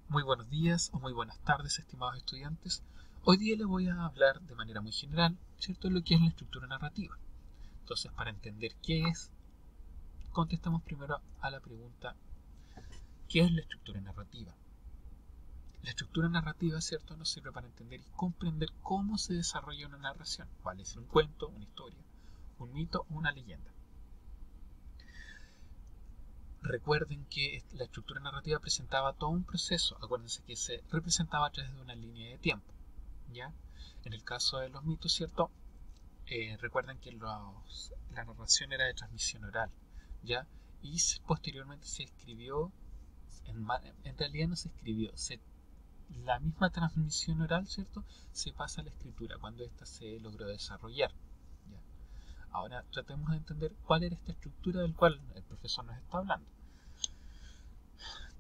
Muy buenos días o muy buenas tardes, estimados estudiantes. Hoy día les voy a hablar de manera muy general, ¿cierto?, de lo que es la estructura narrativa. Entonces, para entender qué es, contestemos primero a la pregunta, ¿qué es la estructura narrativa? La estructura narrativa, ¿cierto?, nos sirve para entender y comprender cómo se desarrolla una narración, vale ser un cuento, una historia, un mito o una leyenda. Recuerden que la estructura narrativa presentaba todo un proceso. Acuérdense que se representaba a través de una línea de tiempo, ¿ya? En el caso de los mitos, ¿cierto? Recuerden que la narración era de transmisión oral, ¿ya? Y posteriormente se escribió, en realidad no se escribió, la misma transmisión oral, ¿cierto?, se pasa a la escritura cuando ésta se logró desarrollar, ¿ya? Ahora tratemos de entender cuál era esta estructura del cual el profesor nos está hablando.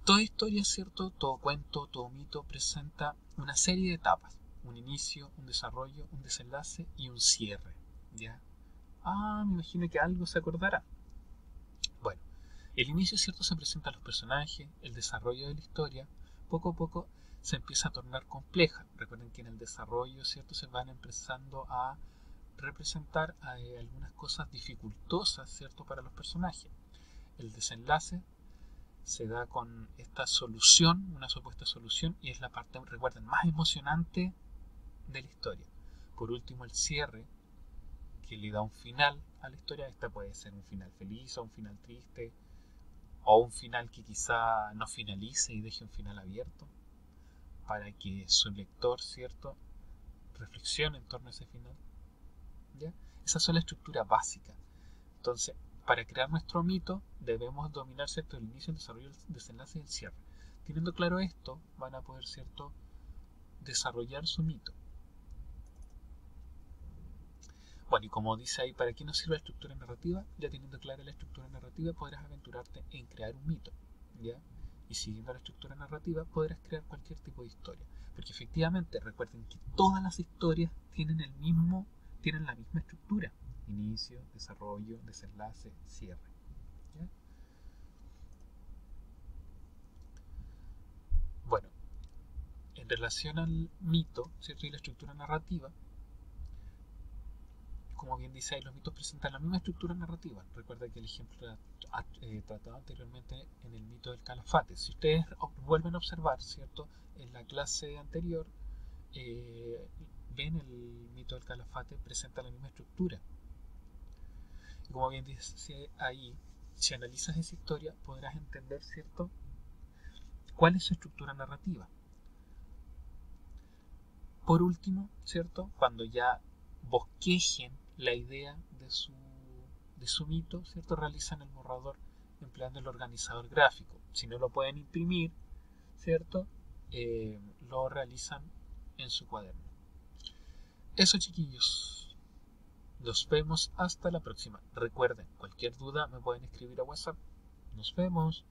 Toda historia, ¿cierto?, todo cuento, todo mito presenta una serie de etapas: un inicio, un desarrollo, un desenlace y un cierre, ¿ya? Me imagino que algo se acordará. Bueno, el inicio, ¿cierto?, se presenta a los personajes, el desarrollo de la historia, poco a poco se empieza a tornar compleja. Recuerden que en el desarrollo, ¿cierto?, se van empezando a representar algunas cosas dificultosas, ¿cierto?, para los personajes. El desenlace se da con esta solución, una supuesta solución, y es la parte, recuerden, más emocionante de la historia. Por último, el cierre, que le da un final a la historia. Esta puede ser un final feliz o un final triste, o un final que quizá no finalice y deje un final abierto para que su lector, ¿cierto?, reflexione en torno a ese final, ¿ya? Esas son las estructuras básicas. Entonces, para crear nuestro mito debemos dominar, ¿cierto?, el inicio, el desarrollo, el desenlace y el cierre. Teniendo claro esto, van a poder, ¿cierto?, desarrollar su mito. Bueno, y como dice ahí, ¿para qué nos sirve la estructura narrativa? Ya teniendo clara la estructura narrativa, podrás aventurarte en crear un mito, ¿ya? Y siguiendo la estructura narrativa, podrás crear cualquier tipo de historia. Porque efectivamente, recuerden que todas las historias tienen la misma estructura: inicio, desarrollo, desenlace, cierre, ¿ya? Bueno, en relación al mito, ¿cierto?, y la estructura narrativa, como bien dice ahí, los mitos presentan la misma estructura narrativa. Recuerda que el ejemplo tratado anteriormente en el mito del calafate. Si ustedes vuelven a observar, ¿cierto?, en la clase anterior, eh, ven el mito del calafate presenta la misma estructura. Y como bien dice ahí, si analizas esa historia, podrás entender, ¿cierto?, cuál es su estructura narrativa. Por último, ¿cierto?, cuando ya bosquejen la idea de su mito, ¿cierto?, realizan el borrador empleando el organizador gráfico. Si no lo pueden imprimir, ¿cierto?, lo realizan en su cuaderno. Eso, chiquillos. Nos vemos hasta la próxima. Recuerden, cualquier duda me pueden escribir a WhatsApp. Nos vemos.